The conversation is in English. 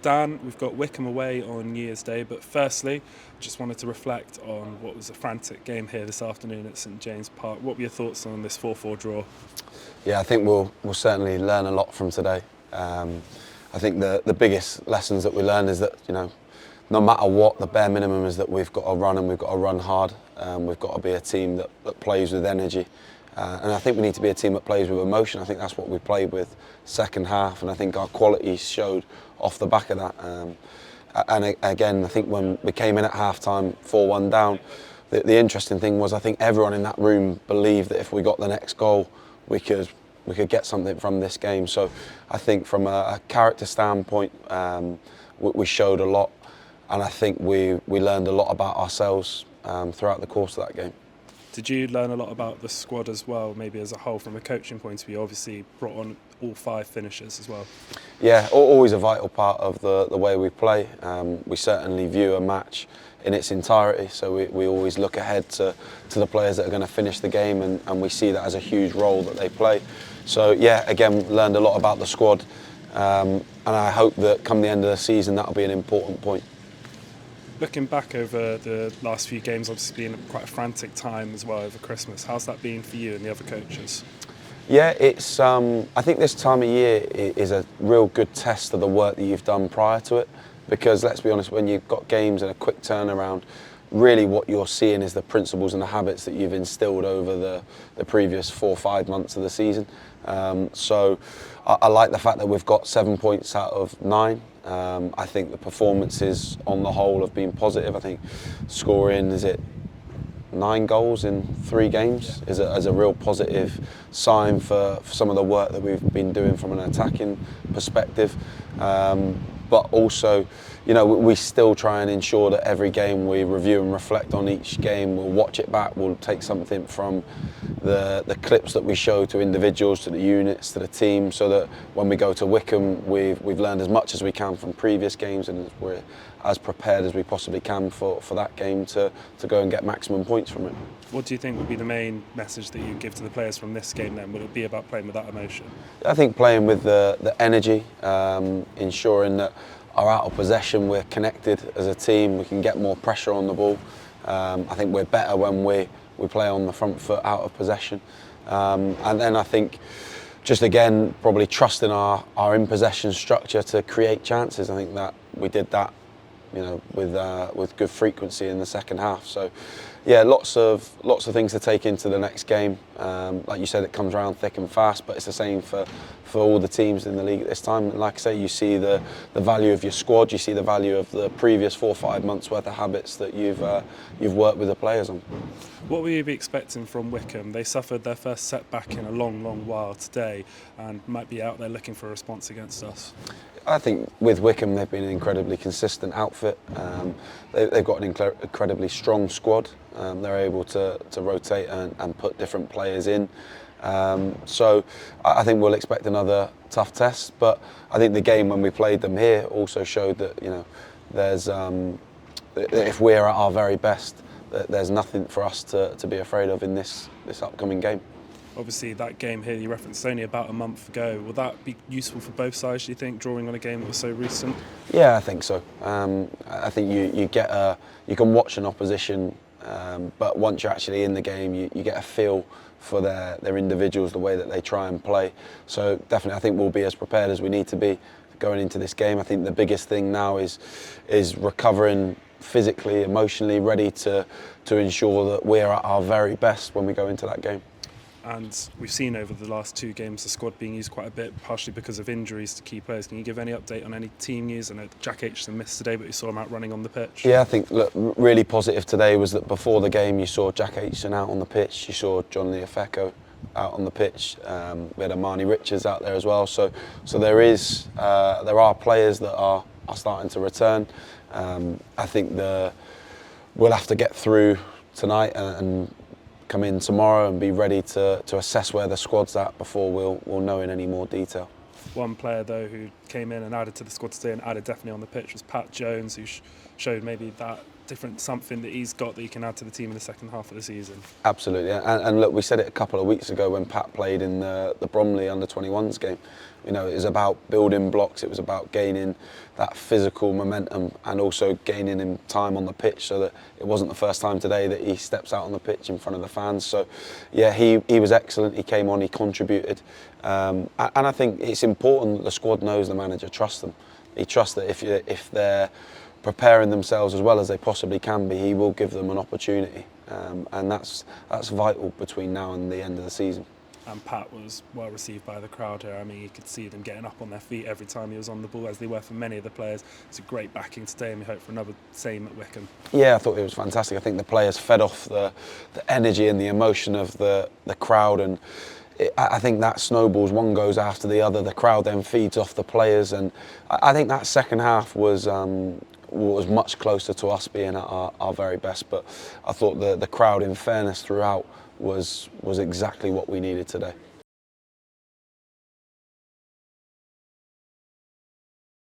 Dan, we've got Wycombe away on New Year's Day, but firstly, just wanted to reflect on what was a frantic game here this afternoon at St James Park. What were your thoughts on this 4-4 draw? Yeah, I think we'll certainly learn a lot from today. I think the biggest lessons that we learned is that, no matter what, the bare minimum is that we've got to run and we've got to run hard. We've got to be a team that plays with energy. And I think we need to be a team that plays with emotion. I think that's what we played with second half, and I think our quality showed off the back of that. And again, I think when we came in at half-time 4-1 down, the interesting thing was I think everyone in that room believed that if we got the next goal, we could get something from this game. So I think from a character standpoint, we showed a lot, and I think we learned a lot about ourselves throughout the course of that game. Did you learn a lot about the squad as well, maybe as a whole, from a coaching point of view? Obviously brought on all 5 finishers as well. Yeah, always a vital part of the way we play. We certainly view a match in its entirety, so we always look ahead to the players that are going to finish the game, and we see that as a huge role that they play. So yeah, again, learned a lot about the squad, and I hope that come the end of the season that'll be an important point. Looking back over the last few games, obviously been quite a frantic time as well over Christmas. How's that been for you and the other coaches? Yeah, it's. I think this time of year is a real good test of the work that you've done prior to it, because let's be honest, when you've got games and a quick turnaround, really what you're seeing is the principles and the habits that you've instilled over the previous 4 or 5 months of the season. So I like the fact that we've got 7 points out of 9. I think the performances on the whole have been positive. I think scoring, 9 goals in 3 games is a real positive sign for some of the work that we've been doing from an attacking perspective. But also, we still try and ensure that every game we review and reflect on each game. We'll watch it back, we'll take something from the clips that we show to individuals, to the units, to the team, so that when we go to Wycombe, we've learned as much as we can from previous games, and we're as prepared as we possibly can for that game to go and get maximum points from it. What do you think would be the main message that you give to the players from this game then? Would it be about playing with that emotion? I think playing with the energy, ensuring that our out of possession, we're connected as a team, we can get more pressure on the ball. I think we're better when we play on the front foot out of possession. And then I think just again, probably trusting our in possession structure to create chances. I think that we did that, with good frequency in the second half. So yeah, lots of things to take into the next game. Like you said, it comes around thick and fast, but it's the same for all the teams in the league at this time. And like I say, you see the value of your squad, you see the value of the previous 4 or 5 months worth of habits that you've worked with the players on. What will you be expecting from Wycombe? They suffered their first setback in a long, long while today, and might be out there looking for a response against us. I think with Wycombe, they've been an incredibly consistent outfit. They've got an incredibly strong squad. They're able to rotate and put different players in. So I think we'll expect another tough test. But I think the game when we played them here also showed that there's if we're at our very best, there's nothing for us to be afraid of in this upcoming game. Obviously, that game here you referenced only about a month ago. Will that be useful for both sides, do you think, drawing on a game that was so recent? Yeah, I think so. I think you can watch an opposition, but once you're actually in the game, you get a feel for their individuals, the way that they try and play. So definitely, I think we'll be as prepared as we need to be going into this game. I think the biggest thing now is recovering physically, emotionally, ready to ensure that we're at our very best when we go into that game. And we've seen over the last 2 games the squad being used quite a bit, partially because of injuries to key players. Can you give any update on any team news? I know Jack Aitchison missed today, but we saw him out running on the pitch. Yeah, I think really positive today was that before the game you saw Jack Aitchison out on the pitch, you saw John Leofeco out on the pitch. We had Amani Richards out there as well. So there are players that are starting to return. I think we'll have to get through tonight and come in tomorrow and be ready to assess where the squad's at before we'll know in any more detail. One player though who came in and added to the squad today and added definitely on the pitch was Pat Jones, who showed maybe that different something that he's got that he can add to the team in the second half of the season. Absolutely, and look, we said it a couple of weeks ago when Pat played in the Bromley under-21s game. You know, it was about building blocks, it was about gaining that physical momentum and also gaining him time on the pitch, so that it wasn't the first time today that he steps out on the pitch in front of the fans. So yeah, he was excellent, he came on, he contributed, and I think it's important that the squad knows the manager trusts them. He trusts that if they're preparing themselves as well as they possibly can be, he will give them an opportunity, and that's vital between now and the end of the season. And Pat was well received by the crowd here. I mean, you could see them getting up on their feet every time he was on the ball, as they were for many of the players. It's a great backing today, and we hope for another same at Wycombe. Yeah, I thought it was fantastic. I think the players fed off the energy and the emotion of the crowd, and I think that snowballs, one goes after the other. The crowd then feeds off the players, and I think that second half was much closer to us being at our very best. But I thought the crowd, in fairness throughout, was exactly what we needed today.